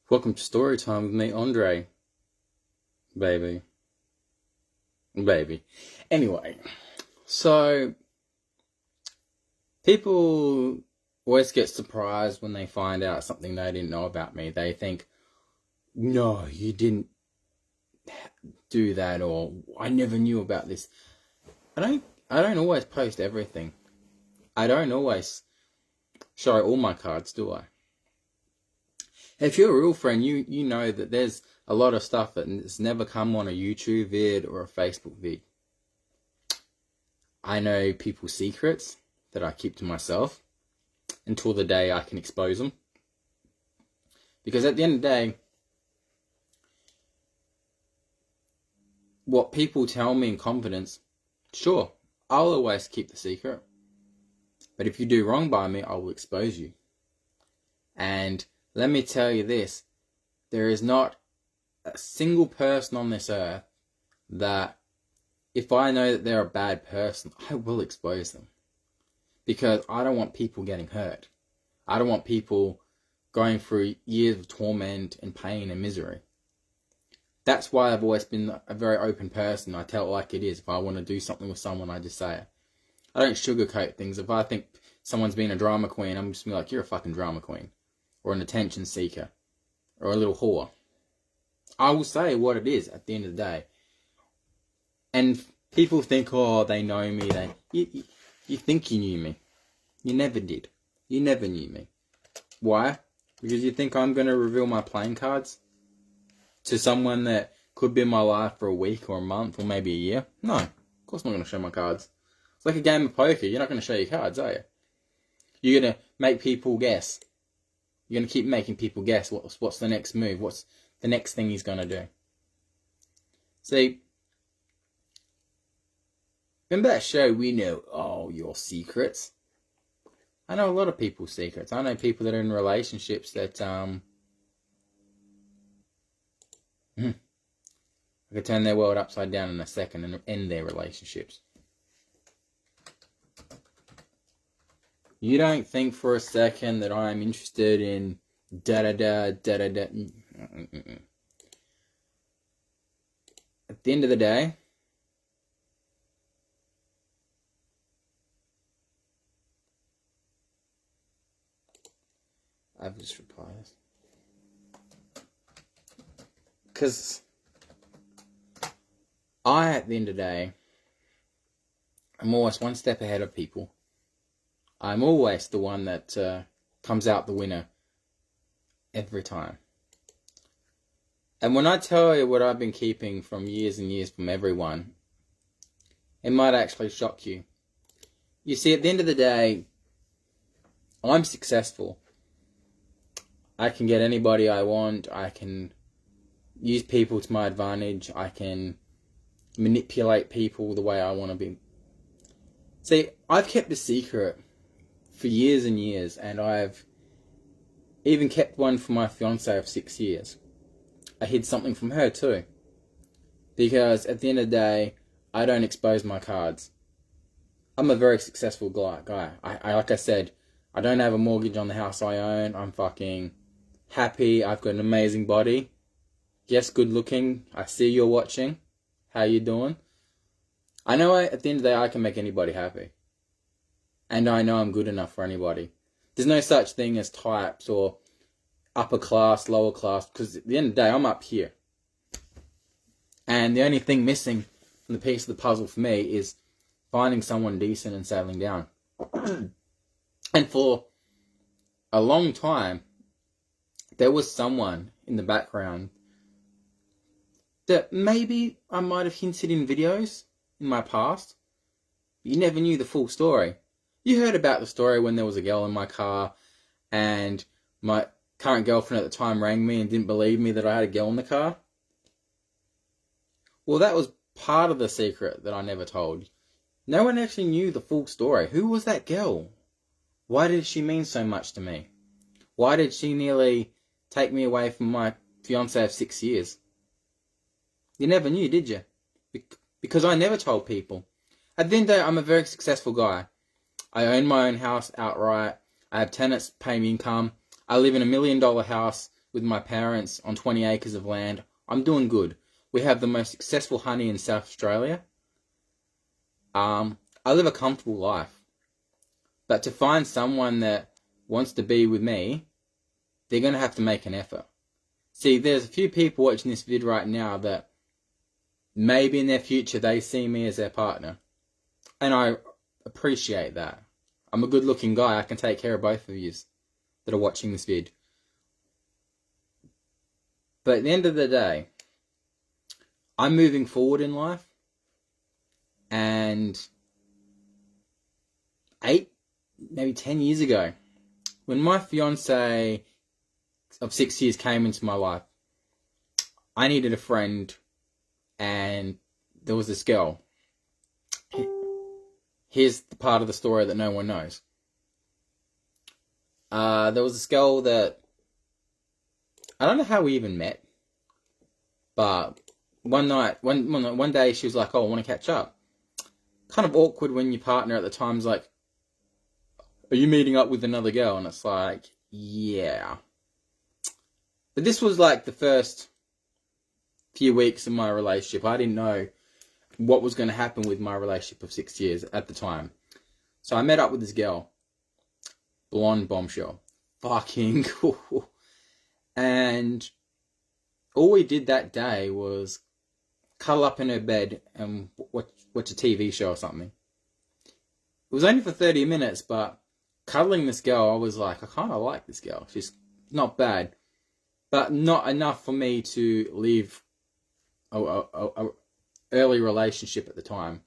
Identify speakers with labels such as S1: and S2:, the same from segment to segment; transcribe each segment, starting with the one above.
S1: Welcome to story time with me, Andre. Baby. Anyway, so people always get surprised when they find out something they didn't know about me. They think, no, you didn't do that, or I never knew about this. I don't always post everything. I don't always show all my cards, do I? If you're a real friend, you know that there's a lot of stuff that's never come on a YouTube vid or a Facebook vid. I know people's secrets that I keep to myself until the day I can expose them. Because at the end of the day, what people tell me in confidence, sure, I'll always keep the secret. But if you do wrong by me, I will expose you. And let me tell you this, there is not a single person on this earth that if I know that they're a bad person, I will expose them. Because I don't want people getting hurt. I don't want people going through years of torment and pain and misery. That's why I've always been a very open person. I tell it like it is. If I want to do something with someone, I just say it. I don't sugarcoat things. If I think someone's been a drama queen, I'm just going to be like, you're a fucking drama queen. Or an attention seeker. Or a little whore. I will say what it is at the end of the day. And people think, oh, they know me. You think you knew me. You never did. You never knew me. Why? Because you think I'm going to reveal my playing cards to someone that could be in my life for a week or a month or maybe a year? No. Of course I'm not going to show my cards. It's like a game of poker. You're not going to show your cards, are you? You're going to make people guess. You're going to keep making people guess what's the next move, what's the next thing he's going to do. See, remember that show, We Know All Your Secrets? I know a lot of people's secrets. I know people that are in relationships that, I could turn their world upside down in a second and end their relationships. You don't think for a second that I'm interested in da-da-da. At the end of the day, I've just replied. Because at the end of the day, I'm always one step ahead of people. I'm always the one that comes out the winner every time. And when I tell you what I've been keeping from years and years from everyone, it might actually shock you. You see, at the end of the day, I'm successful. I can get anybody I want. I can use people to my advantage. I can manipulate people the way I want to be. See, I've kept a secret for years and years, and I've even kept one for my fiancée of 6 years. I hid something from her too. Because at the end of the day, I don't expose my cards. I'm a very successful guy. I like I said, I don't have a mortgage on the house I own. I'm fucking happy. I've got an amazing body. Yes, good looking. I see you're watching. How you doing? I know at the end of the day, I can make anybody happy. And I know I'm good enough for anybody. There's no such thing as types or upper class, lower class, because at the end of the day, I'm up here. And the only thing missing from the piece of the puzzle for me is finding someone decent and settling down. And for a long time, there was someone in the background that maybe I might have hinted in videos in my past, but you never knew the full story. You heard about the story when there was a girl in my car and my current girlfriend at the time rang me and didn't believe me that I had a girl in the car. Well, that was part of the secret that I never told. No one actually knew the full story. Who was that girl? Why did she mean so much to me? Why did she nearly take me away from my fiancé of 6 years? You never knew, did you? Because I never told people. At the end of the day, I'm a very successful guy. I own my own house outright. I have tenants paying me income. I live in $1 million house with my parents on 20 acres of land. I'm doing good. We have the most successful honey in South Australia. I live a comfortable life. But to find someone that wants to be with me, they're going to have to make an effort. See, there's a few people watching this vid right now that maybe in their future they see me as their partner. And I appreciate that. I'm a good looking guy. I can take care of both of you that are watching this vid. But at the end of the day, I'm moving forward in life. And 8, maybe 10 years ago, when my fiance of 6 years came into my life, I needed a friend, and there was this girl. Here's the part of the story that no one knows. There was this girl that, I don't know how we even met, but one day she was like, oh, I want to catch up. Kind of awkward when your partner at the time's like, are you meeting up with another girl? And it's like, yeah. But this was like the first few weeks of my relationship. I didn't know what was going to happen with my relationship of 6 years at the time. So I met up with this girl. Blonde bombshell. Fucking cool. And all we did that day was cuddle up in her bed and watch a TV show or something. It was only for 30 minutes, but cuddling this girl, I was like, I kind of like this girl. She's not bad, but not enough for me to leave a early relationship at the time.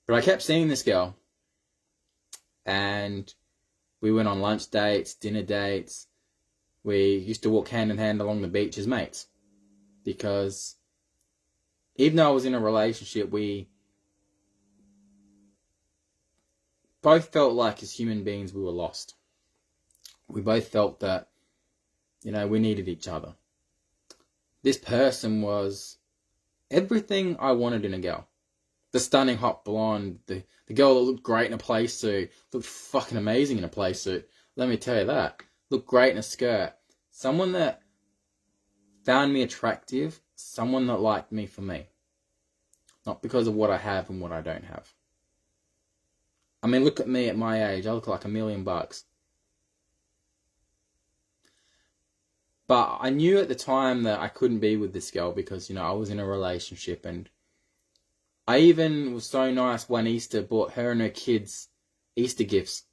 S1: But I kept seeing this girl, and we went on lunch dates, dinner dates. We used to walk hand in hand along the beach as mates, because even though I was in a relationship, we both felt like as human beings we were lost. We both felt that, we needed each other. This person was everything I wanted in a girl. The stunning hot blonde, the girl that looked great in a play suit, looked fucking amazing in a play suit. Let me tell you that. Looked great in a skirt. Someone that found me attractive, someone that liked me for me. Not because of what I have and what I don't have. I mean, look at me at my age. I look like $1 million. But I knew at the time that I couldn't be with this girl because, I was in a relationship, and I even was so nice one Easter, bought her and her kids Easter gifts.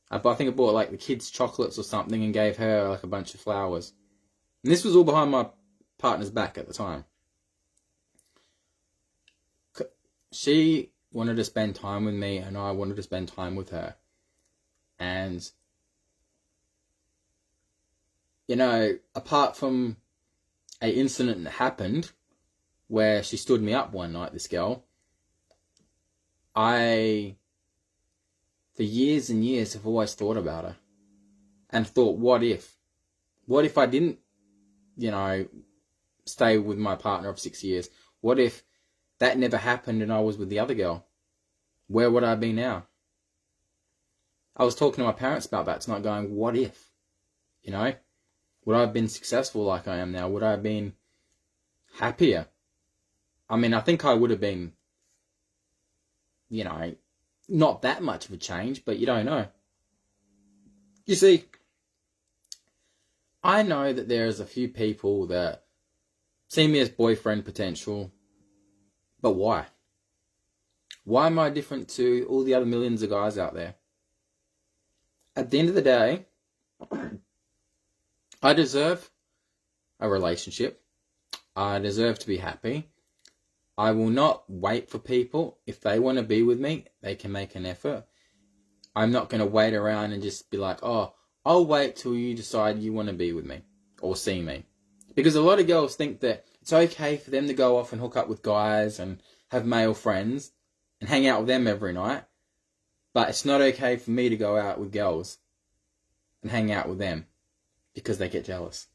S1: I think I bought like the kids chocolates or something and gave her like a bunch of flowers. And this was all behind my partner's back at the time. She wanted to spend time with me, and I wanted to spend time with her. And, apart from an incident that happened where she stood me up one night, this girl, I, for years and years, have always thought about her. And thought, what if? What if I didn't, stay with my partner of 6 years? What if that never happened and I was with the other girl? Where would I be now? I was talking to my parents about that tonight, going, what if? Would I have been successful like I am now? Would I have been happier? I mean, I think I would have been, not that much of a change, but you don't know. You see, I know that there's a few people that see me as boyfriend potential, but why? Why am I different to all the other millions of guys out there? At the end of the day, I deserve a relationship. I deserve to be happy. I will not wait for people. If they want to be with me, they can make an effort. I'm not going to wait around and just be like, oh, I'll wait till you decide you want to be with me or see me. Because a lot of girls think that it's okay for them to go off and hook up with guys and have male friends and hang out with them every night. But it's not okay for me to go out with girls and hang out with them because they get jealous.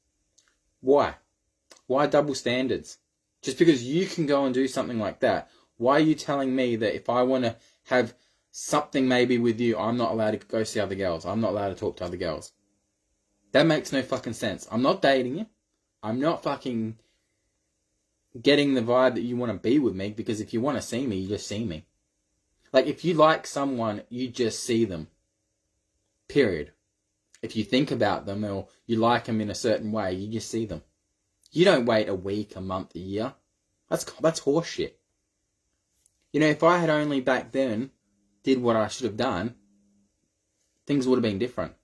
S1: Why? Why double standards? Just because you can go and do something like that, why are you telling me that if I want to have something maybe with you, I'm not allowed to go see other girls? I'm not allowed to talk to other girls? That makes no fucking sense. I'm not dating you. I'm not fucking getting the vibe that you want to be with me, because if you want to see me, you just see me. Like, if you like someone, you just see them. Period. If you think about them or you like them in a certain way, you just see them. You don't wait a week, a month, a year. That's horseshit. You know, if I had only back then did what I should have done, things would have been different.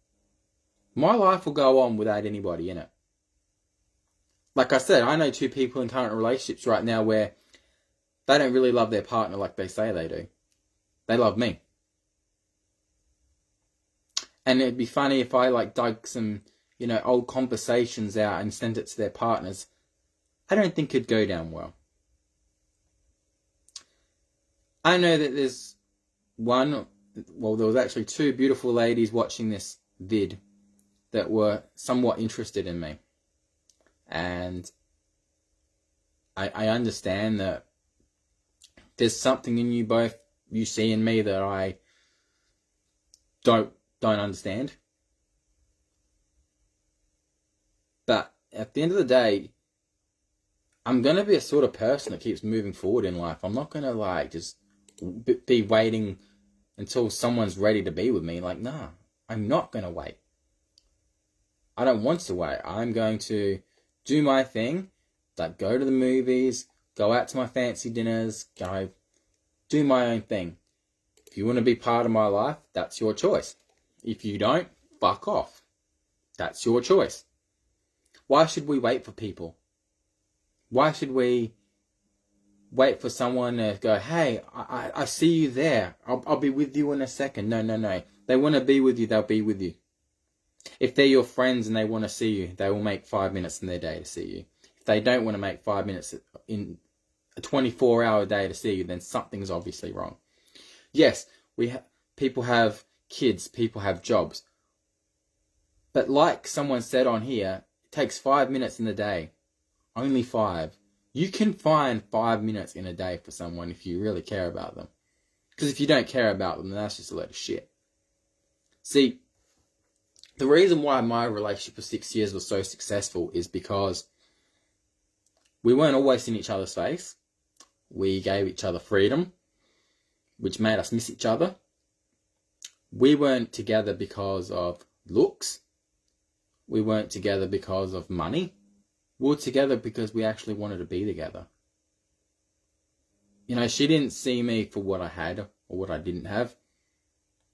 S1: My life will go on without anybody in it. Like I said, I know 2 people in current relationships right now where they don't really love their partner like they say they do. They love me. And it'd be funny if I dug some, old conversations out and sent it to their partners. I don't think it'd go down well. I know that there was actually 2 beautiful ladies watching this vid that were somewhat interested in me. And I understand that there's something in you both, you see in me, that I don't understand. But at the end of the day, I'm going to be a sort of person that keeps moving forward in life. I'm not going to just be waiting until someone's ready to be with me. Nah, I'm not going to wait. I don't want to wait. I'm going to do my thing, go to the movies, go out to my fancy dinners, go do my own thing. If you want to be part of my life, that's your choice. If you don't, fuck off. That's your choice. Why should we wait for people? Why should we wait for someone to go, hey, I see you there. I'll be with you in a second. No. They want to be with you, they'll be with you. If they're your friends and they want to see you, they will make 5 minutes in their day to see you. If they don't want to make 5 minutes in a 24-hour day to see you, then something's obviously wrong. Yes, people have kids, people have jobs. But like someone said on here, it takes 5 minutes in the day. Only 5. You can find 5 minutes in a day for someone if you really care about them. Because if you don't care about them, then that's just a load of shit. See, the reason why my relationship for 6 years was so successful is because we weren't always in each other's face. We gave each other freedom, which made us miss each other. We weren't together because of looks. We weren't together because of money. We were together because we actually wanted to be together. She didn't see me for what I had or what I didn't have.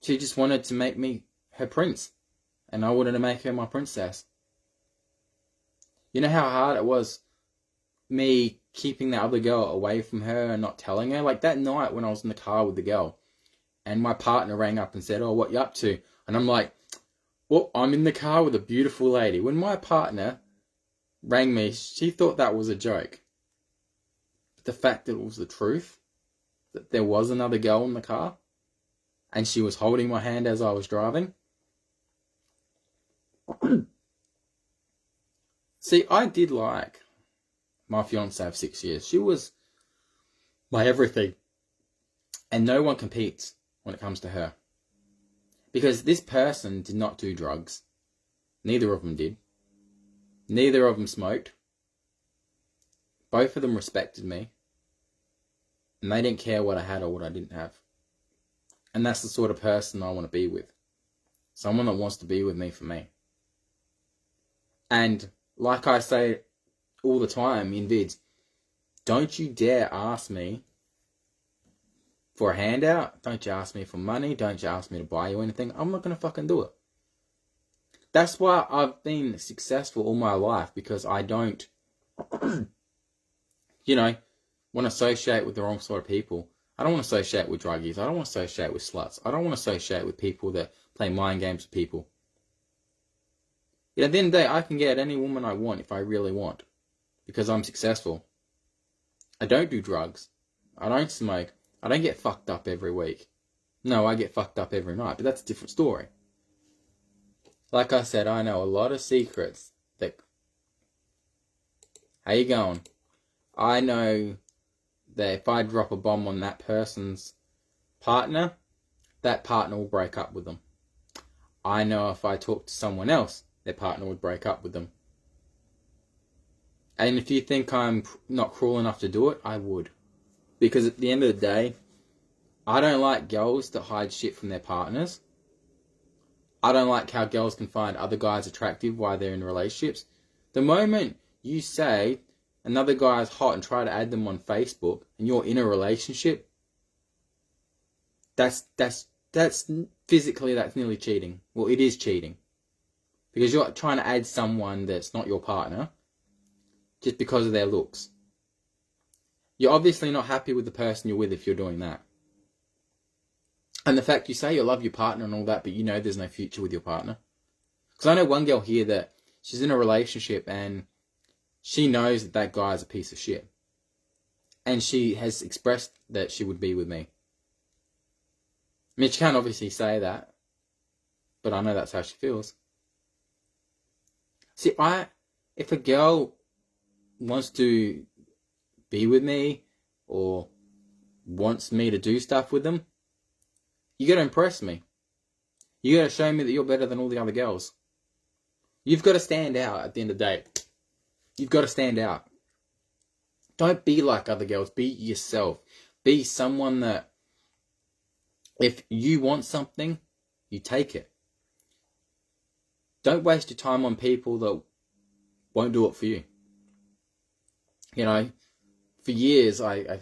S1: She just wanted to make me her prince. And I wanted to make her my princess. You know how hard it was me keeping that other girl away from her and not telling her? That night when I was in the car with the girl and my partner rang up and said, oh, what you up to? And I'm like, well, I'm in the car with a beautiful lady. When my partner rang me, she thought that was a joke. But the fact that it was the truth, that there was another girl in the car and she was holding my hand as I was driving. See, I did like my fiancée of 6 years. She was my everything. And no one competes when it comes to her. Because this person did not do drugs. Neither of them did. Neither of them smoked. Both of them respected me. And they didn't care what I had or what I didn't have. And that's the sort of person I want to be with. Someone that wants to be with me for me. And like I say all the time in vids, don't you dare ask me for a handout. Don't you ask me for money. Don't you ask me to buy you anything. I'm not going to fucking do it. That's why I've been successful all my life, because I don't, want to associate with the wrong sort of people. I don't want to associate with druggies. I don't want to associate with sluts. I don't want to associate with people that play mind games with people. At the end of the day, I can get any woman I want if I really want, because I'm successful. I don't do drugs. I don't smoke. I don't get fucked up every week. No, I get fucked up every night, but that's a different story. Like I said, I know a lot of secrets that... How you going? I know that if I drop a bomb on that person's partner, that partner will break up with them. I know if I talk to someone else their partner would break up with them. And if you think I'm not cruel enough to do it, I would. Because at the end of the day, I don't like girls that hide shit from their partners. I don't like how girls can find other guys attractive while they're in relationships. The moment you say another guy is hot and try to add them on Facebook and you're in a relationship, that's physically, that's nearly cheating. Well, it is cheating. Because you're trying to add someone that's not your partner just because of their looks. You're obviously not happy with the person you're with if you're doing that. And the fact you say you love your partner and all that, but you know there's no future with your partner. Because I know one girl here that she's in a relationship and she knows that that guy is a piece of shit. And she has expressed that she would be with me. I mean, she can't obviously say that, but I know that's how she feels. See, if a girl wants to be with me or wants me to do stuff with them, you got to impress me. You got to show me that you're better than all the other girls. You've got to stand out at the end of the day. You've got to stand out. Don't be like other girls. Be yourself. Be someone that if you want something, you take it. Don't waste your time on people that won't do it for you. You know, for years I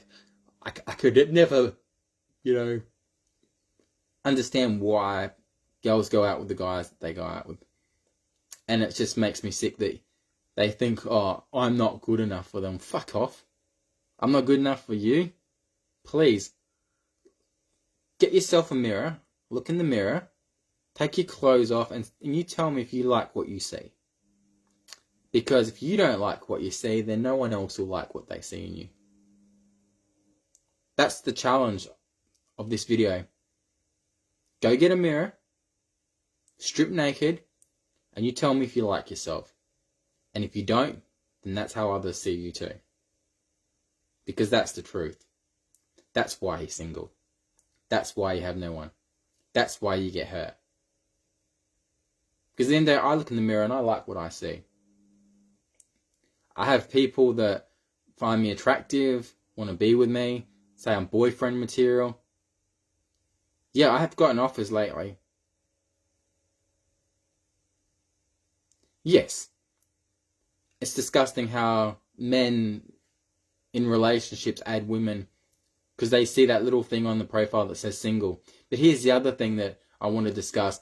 S1: could never, understand why girls go out with the guys that they go out with. And it just makes me sick that they think, oh, I'm not good enough for them. Fuck off. I'm not good enough for you. Please, get yourself a mirror, look in the mirror, take your clothes off, and you tell me if you like what you see. Because if you don't like what you see, then no one else will like what they see in you. That's the challenge of this video. Go get a mirror, strip naked, and you tell me if you like yourself. And if you don't, then that's how others see you too. Because that's the truth. That's why you're single. That's why you have no one. That's why you get hurt. Because at the end of the day, I look in the mirror and I like what I see. I have people that find me attractive, want to be with me, say I'm boyfriend material. Yeah, I have gotten offers lately. Yes. It's disgusting how men in relationships add women because they see that little thing on the profile that says single. But here's the other thing that I want to discuss.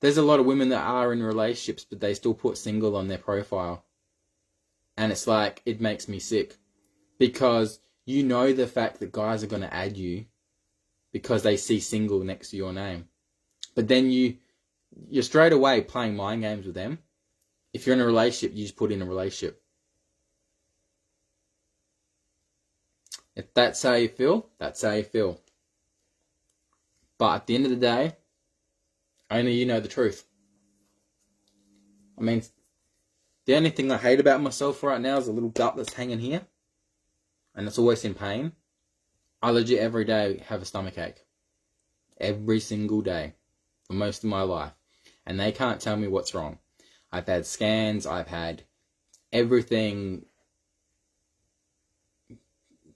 S1: There's a lot of women that are in relationships, but they still put single on their profile. And it's like, it makes me sick. Because you know the fact that guys are going to add you because they see single next to your name. But then you're straight away playing mind games with them. If you're in a relationship, you just put in a relationship. If that's how you feel, that's how you feel. But at the end of the day, only you know the truth. I mean, the only thing I hate about myself right now is a little gut that's hanging here. And it's always in pain. I legit every day have a stomach ache. Every single day. For most of my life. And they can't tell me what's wrong. I've had scans. I've had everything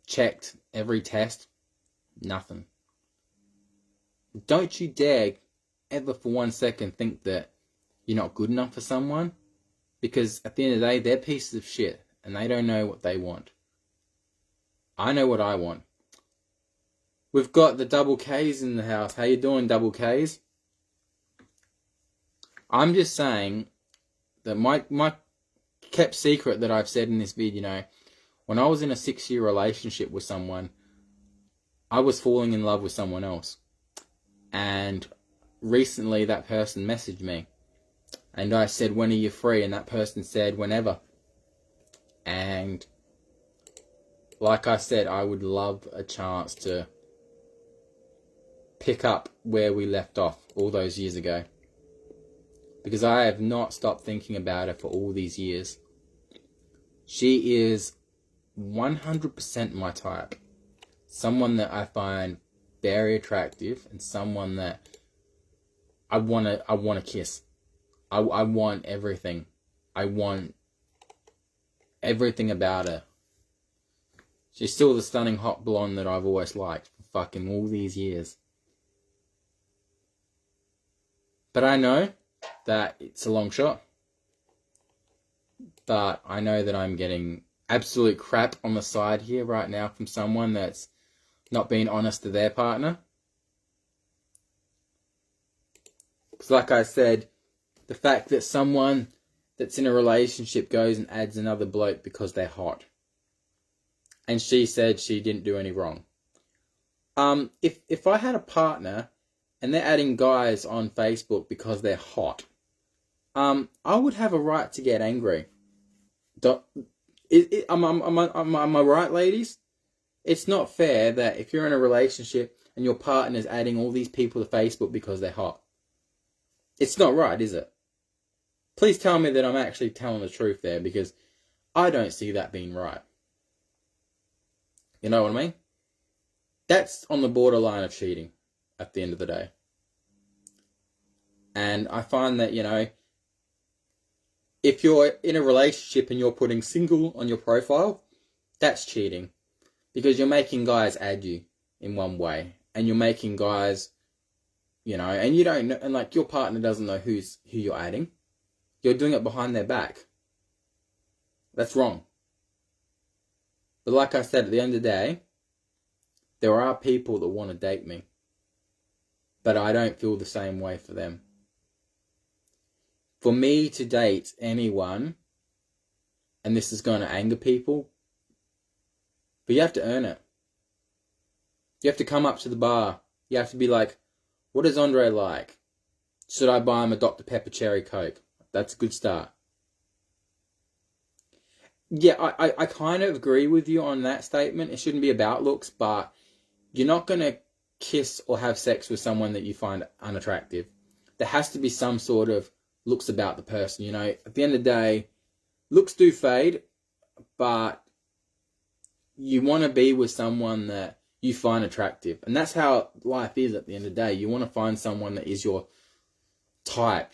S1: checked. Every test. Nothing. Don't you dare ever for 1 second think that you're not good enough for someone. Because at the end of the day, they're pieces of shit. And they don't know what they want. I know what I want. We've got the double K's in the house. How you doing, double K's? I'm just saying that my kept secret that I've said in this video, when I was in a 6-year relationship with someone, I was falling in love with someone else. And recently that person messaged me. And I said, when are you free? And that person said, whenever. And like I said, I would love a chance to pick up where we left off all those years ago. Because I have not stopped thinking about her for all these years. She is 100% my type. Someone that I find very attractive and someone that I want to kiss. I want everything. I want everything about her. She's still the stunning hot blonde that I've always liked for fucking all these years. But I know that it's a long shot. But I know that I'm getting absolute crap on the side here right now from someone that's not being honest to their partner. Because like I said, the fact that someone that's in a relationship goes and adds another bloke because they're hot. And she said she didn't do any wrong. If I had a partner and they're adding guys on Facebook because they're hot, I would have a right to get angry. Am I right, ladies? It's not fair that if you're in a relationship and your partner's adding all these people to Facebook because they're hot. It's not right, is it? Please tell me that I'm actually telling the truth there, because I don't see that being right. You know what I mean? That's on the borderline of cheating at the end of the day. And I find that, if you're in a relationship and you're putting single on your profile, that's cheating. Because you're making guys add you in one way. And you're making guys, and you don't know, and like your partner doesn't know who you're adding. You're doing it behind their back. That's wrong. But like I said, at the end of the day, there are people that want to date me. But I don't feel the same way for them. For me to date anyone, and this is going to anger people, but you have to earn it. You have to come up to the bar. You have to be like, what is Andre like? Should I buy him a Dr. Pepper Cherry Coke? That's a good start. Yeah, I kind of agree with you on that statement. It shouldn't be about looks, but you're not going to kiss or have sex with someone that you find unattractive. There has to be some sort of looks about the person, At the end of the day, looks do fade, but you want to be with someone that you find attractive. And that's how life is at the end of the day. You want to find someone that is your type,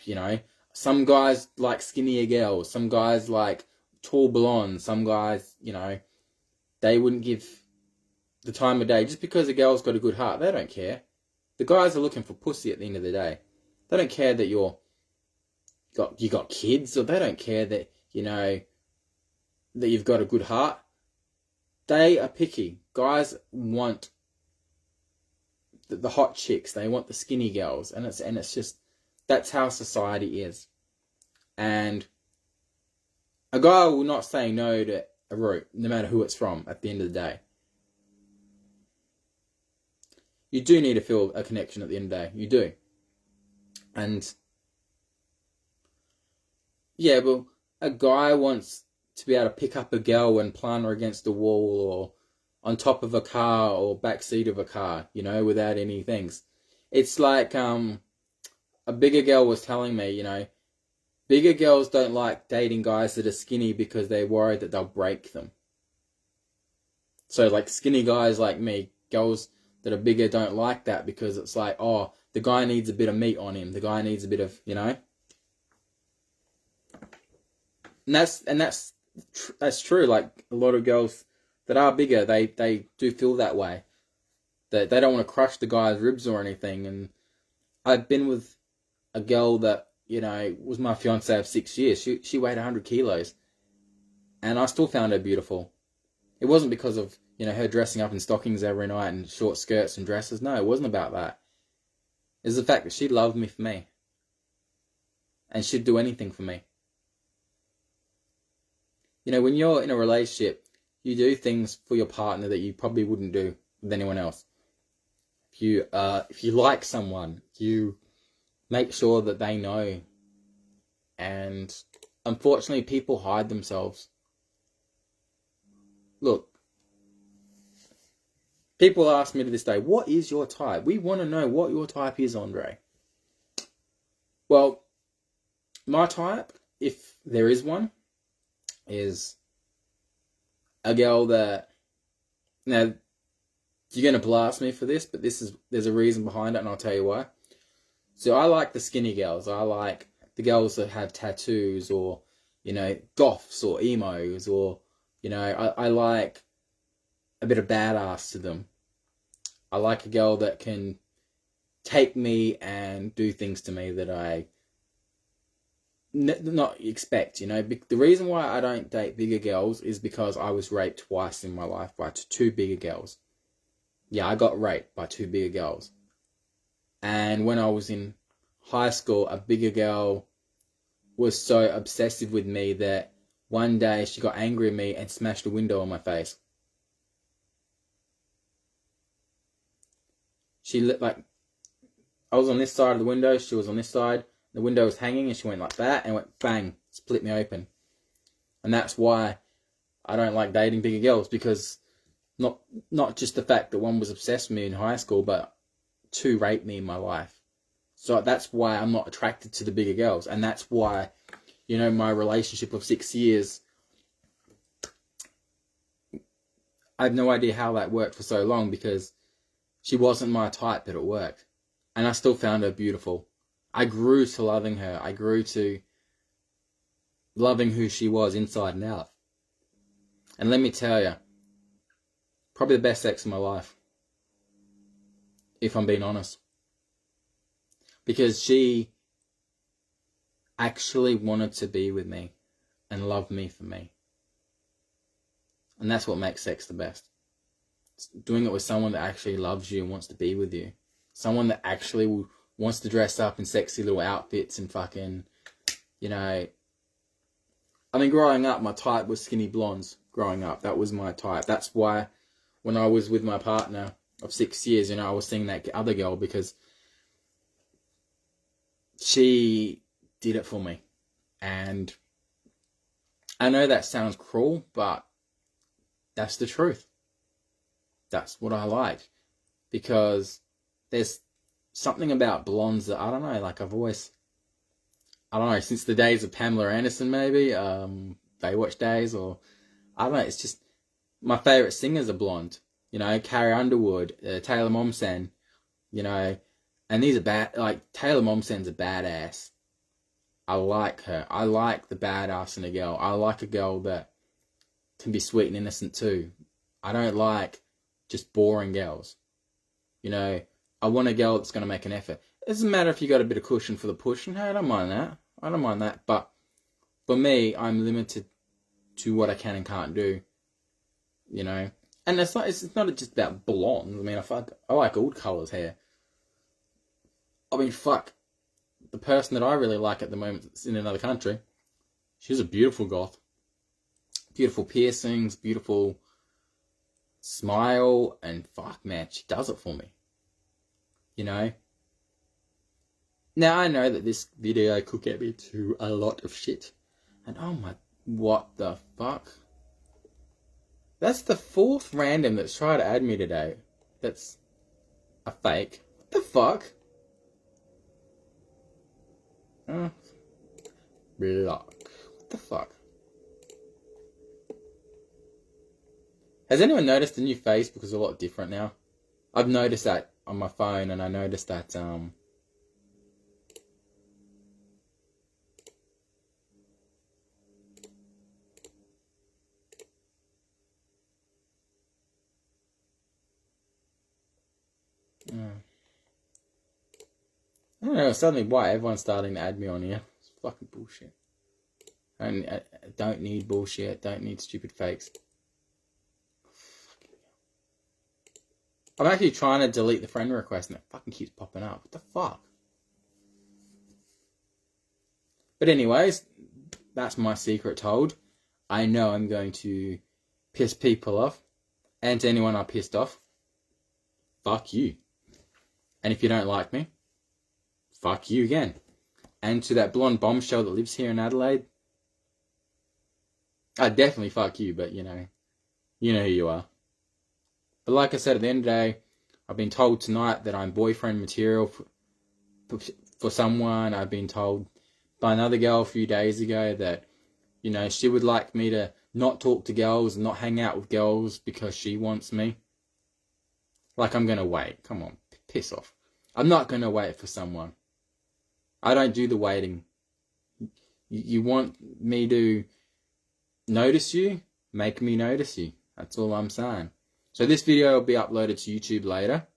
S1: Some guys like skinnier girls. Some guys like tall blondes. Some guys, they wouldn't give the time of day. Just because a girl's got a good heart, they don't care. The guys are looking for pussy at the end of the day. They don't care that you got kids, or they don't care that, that you've got a good heart. They are picky. Guys want the hot chicks. They want the skinny girls. And it's just, that's how society is. And a guy will not say no to a root, no matter who it's from, at the end of the day. You do need to feel a connection at the end of the day. You do. And yeah, but a guy wants to be able to pick up a girl and plant her against a wall, or on top of a car, or back seat of a car, without any things. It's like a bigger girl was telling me, bigger girls don't like dating guys that are skinny because they're worried that they'll break them. So like skinny guys like me, girls that are bigger don't like that, because it's like, oh, the guy needs a bit of meat on him. The guy needs a bit of, And that's true. Like a lot of girls that are bigger, they do feel that way. That they don't want to crush the guy's ribs or anything. And I've been with a girl that, was my fiance of 6 years. She weighed 100 kilos. And I still found her beautiful. It wasn't because of, her dressing up in stockings every night and short skirts and dresses. No, it wasn't about that. It was the fact that she loved me for me. And she'd do anything for me. When you're in a relationship, you do things for your partner that you probably wouldn't do with anyone else. If you like someone, you make sure that they know. And unfortunately, people hide themselves. Look, people ask me to this day, what is your type? We want to know what your type is, Andre. Well, my type, if there is one, is a girl that, now, you're going to blast me for this, but there's a reason behind it, and I'll tell you why. So I like the skinny girls. I like the girls that have tattoos, or, you know, goths or emos, or, you know, I like a bit of badass to them. I like a girl that can take me and do things to me that I not expect, you know. The reason why I don't date bigger girls is because I was raped twice in my life by two bigger girls. Yeah, I got raped by two bigger girls. And when I was in high school, a bigger girl was so obsessive with me that one day she got angry at me and smashed a window on my face. She lit like, I was on this side of the window, she was on this side, the window was hanging, and she went like that and went bang, split me open. And that's why I don't like dating bigger girls, because not just the fact that one was obsessed with me in high school, but two raped me in my life. So that's why I'm not attracted to the bigger girls. And that's why, you know, my relationship of 6 years, I have no idea how that worked for so long, because she wasn't my type, but it worked. And I still found her beautiful. I grew to loving her. I grew to loving who she was inside and out. And let me tell you, probably the best sex of my life, if I'm being honest. Because she actually wanted to be with me and love me for me. And that's what makes sex the best. It's doing it with someone that actually loves you and wants to be with you. Someone that actually wants to dress up in sexy little outfits and fucking, you know. I mean, growing up, my type was skinny blondes. Growing up, that was my type. That's why when I was with my partner of 6 years, you know, I was seeing that other girl, because she did it for me. And I know that sounds cruel, but that's the truth. That's what I like. Because there's something about blondes that, I don't know, like I've always, I don't know, since the days of Pamela Anderson maybe, Baywatch days, or, I don't know, it's just, my favourite singers are blonde. You know, Carrie Underwood, Taylor Momsen, you know, and these are bad, like, Taylor Momsen's a badass. I like her. I like the badass in a girl. I like a girl that can be sweet and innocent too. I don't like just boring girls. You know, I want a girl that's going to make an effort. It doesn't matter if you got a bit of cushion for the pushing. Hey, I don't mind that. I don't mind that. But for me, I'm limited to what I can and can't do. You know, and it's not just about blonde. I mean, I like all colours hair. I mean, fuck. The person that I really like at the moment that's in another country, she's a beautiful goth. Beautiful piercings, beautiful smile, and fuck, man, she does it for me. You know? Now, I know that this video could get me to a lot of shit. And oh my, what the fuck? That's the fourth random that's tried to add me today. That's a fake. What the fuck? Block. What the fuck? Has anyone noticed the new Facebook is a lot different now? I've noticed that on my phone, and I noticed that I don't know suddenly why everyone's starting to add me on here. It's fucking bullshit. I don't need bullshit. Don't need stupid fakes. I'm actually trying to delete the friend request and it fucking keeps popping up. What the fuck? But anyways, that's my secret told. I know I'm going to piss people off. And to anyone I pissed off, fuck you. And if you don't like me, fuck you again. And to that blonde bombshell that lives here in Adelaide, I definitely fuck you, but you know who you are. But like I said, at the end of the day, I've been told tonight that I'm boyfriend material for someone. I've been told by another girl a few days ago that, you know, she would like me to not talk to girls and not hang out with girls because she wants me. Like I'm going to wait. Come on, piss off. I'm not going to wait for someone. I don't do the waiting. You want me to notice you? Make me notice you. That's all I'm saying. So this video will be uploaded to YouTube later,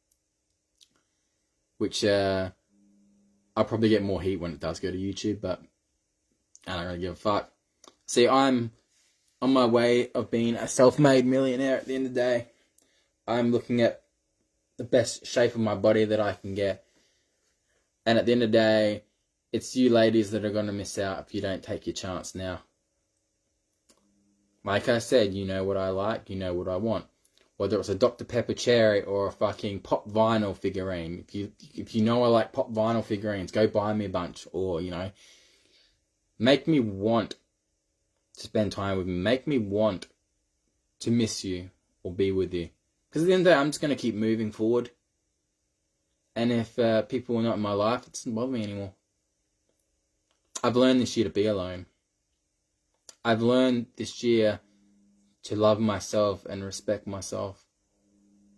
S1: which I'll probably get more heat when it does go to YouTube, but I don't really give a fuck. See, I'm on my way of being a self-made millionaire at the end of the day. I'm looking at the best shape of my body that I can get. And at the end of the day, it's you ladies that are going to miss out if you don't take your chance now. Like I said, you know what I like, you know what I want. Whether it's a Dr. Pepper cherry or a fucking pop vinyl figurine. If you know I like pop vinyl figurines, go buy me a bunch. Or, you know, make me want to spend time with me. Make me want to miss you or be with you. Because at the end of the day, I'm just going to keep moving forward. And if people are not in my life, it doesn't bother me anymore. I've learned this year to be alone. I've learned this year to love myself and respect myself.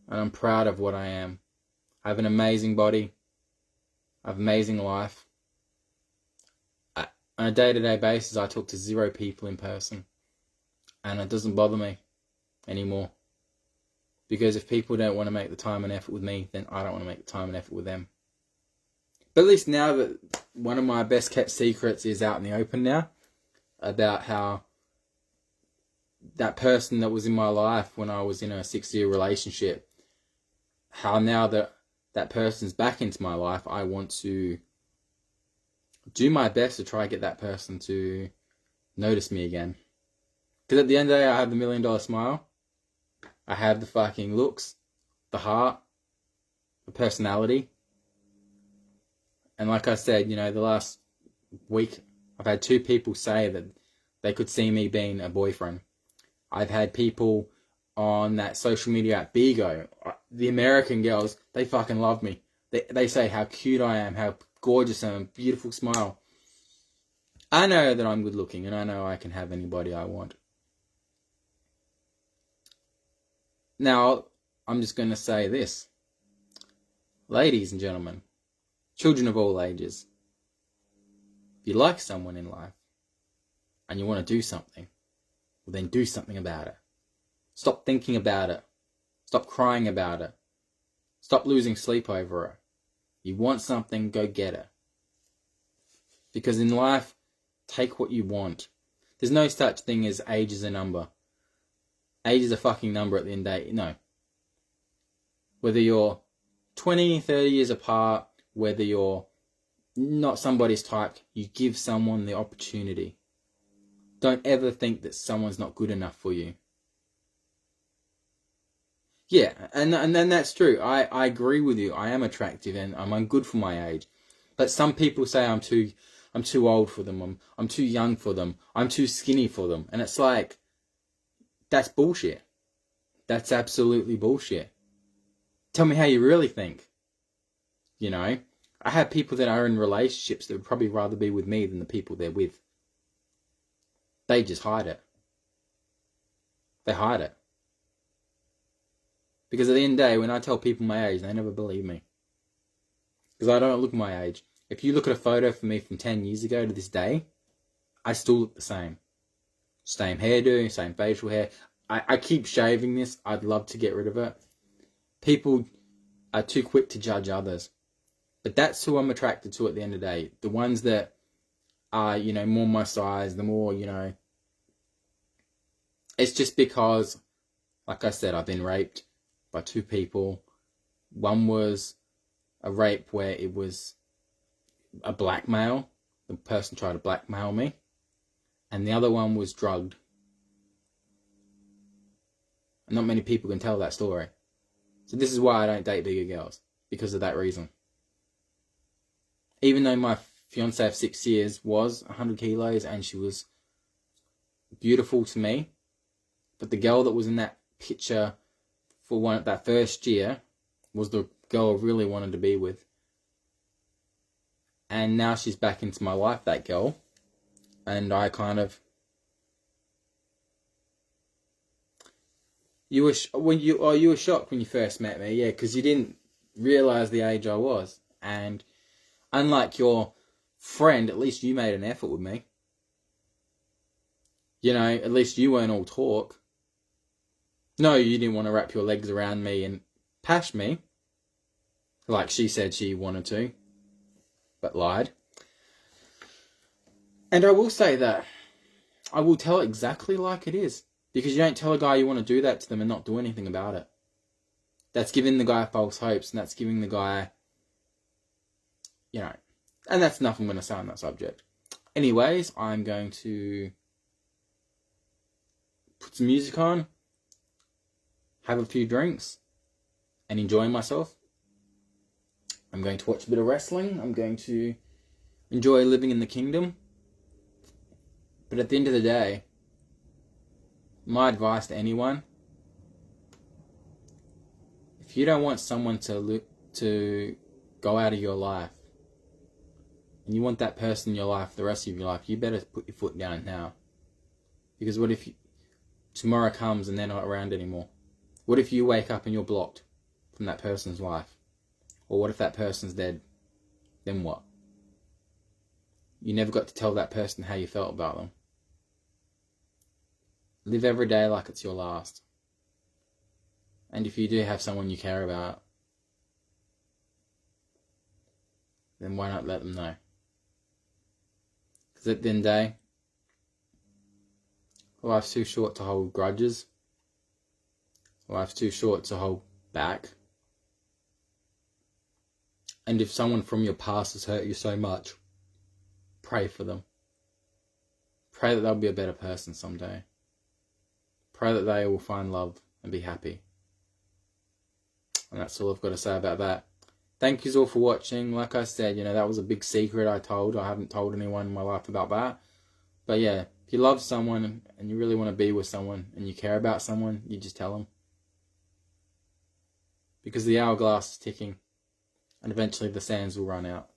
S1: And I'm proud of what I am. I have an amazing body. I have an amazing life. On a day-to-day basis, I talk to 0 people in person. And it doesn't bother me anymore. Because if people don't want to make the time and effort with me, then I don't want to make the time and effort with them. But at least now that one of my best kept secrets is out in the open now, about how that person that was in my life when I was in a 6-year relationship, how now that that person's back into my life, I want to do my best to try and get that person to notice me again. Because at the end of the day, I have the $1 million smile. I have the fucking looks, the heart, the personality. And like I said, you know, the last week, I've had 2 people say that they could see me being a boyfriend. I've had people on that social media app, Bigo, the American girls, they fucking love me. They say how cute I am, how gorgeous I am, beautiful smile. I know that I'm good looking and I know I can have anybody I want. Now, I'm just going to say this. Ladies and gentlemen, children of all ages, if you like someone in life and you want to do something, well then do something about it. Stop thinking about it. Stop crying about it. Stop losing sleep over it. You want something, go get it. Because in life, take what you want. There's no such thing as age is a number. Age is a fucking number at the end of the day. No. Whether you're 20, 30 years apart, whether you're not somebody's type, you give someone the opportunity. Don't ever think that someone's not good enough for you. Yeah, and then that's true. I agree with you. I am attractive and I'm good for my age. But some people say I'm too old for them. I'm too young for them. I'm too skinny for them. And it's like, that's bullshit. That's absolutely bullshit. Tell me how you really think. You know, I have people that are in relationships that would probably rather be with me than the people they're with. They just hide it. They hide it. Because at the end of the day, when I tell people my age, they never believe me. Because I don't look my age. If you look at a photo for me from 10 years ago to this day, I still look the same. Same hairdo, same facial hair. I keep shaving this. I'd love to get rid of it. People are too quick to judge others. But that's who I'm attracted to at the end of the day. The ones that are, you know, more my size, the more, you know. It's just because, like I said, I've been raped by 2 people. One was a rape where it was a blackmail. The person tried to blackmail me. And the other one was drugged. And not many people can tell that story. So this is why I don't date bigger girls. Because of that reason. Even though my fiancée of 6 years was 100 kilos and she was beautiful to me. But the girl that was in that picture for that first year was the girl I really wanted to be with. And now she's back into my life, that girl. And I kind of... You were shocked when you first met me, yeah, because you didn't realise the age I was. And unlike your friend, at least you made an effort with me. You know, at least you weren't all talk. No, you didn't want to wrap your legs around me and pash me, like she said she wanted to, but lied. And I will say that I will tell it exactly like it is, because you don't tell a guy you want to do that to them and not do anything about it. That's giving the guy false hopes, and that's giving the guy, you know, and that's enough I'm going to say on that subject. Anyways, I'm going to put some music on, have a few drinks, and enjoy myself. I'm going to watch a bit of wrestling. I'm going to enjoy living in the kingdom. But at the end of the day, my advice to anyone, if you don't want someone to go out of your life, and you want that person in your life the rest of your life, you better put your foot down now. Because what if tomorrow comes and they're not around anymore? What if you wake up and you're blocked from that person's life? Or what if that person's dead? Then what? You never got to tell that person how you felt about them. Live every day like it's your last. And if you do have someone you care about, then why not let them know? Because at the end of the day, life's too short to hold grudges. Life's too short to hold back. And if someone from your past has hurt you so much, pray for them. Pray that they'll be a better person someday. Pray that they will find love and be happy. And that's all I've got to say about that. Thank you all for watching. Like I said, you know, that was a big secret I told. I haven't told anyone in my life about that. But yeah, if you love someone and you really want to be with someone and you care about someone, you just tell them. Because the hourglass is ticking and eventually the sands will run out.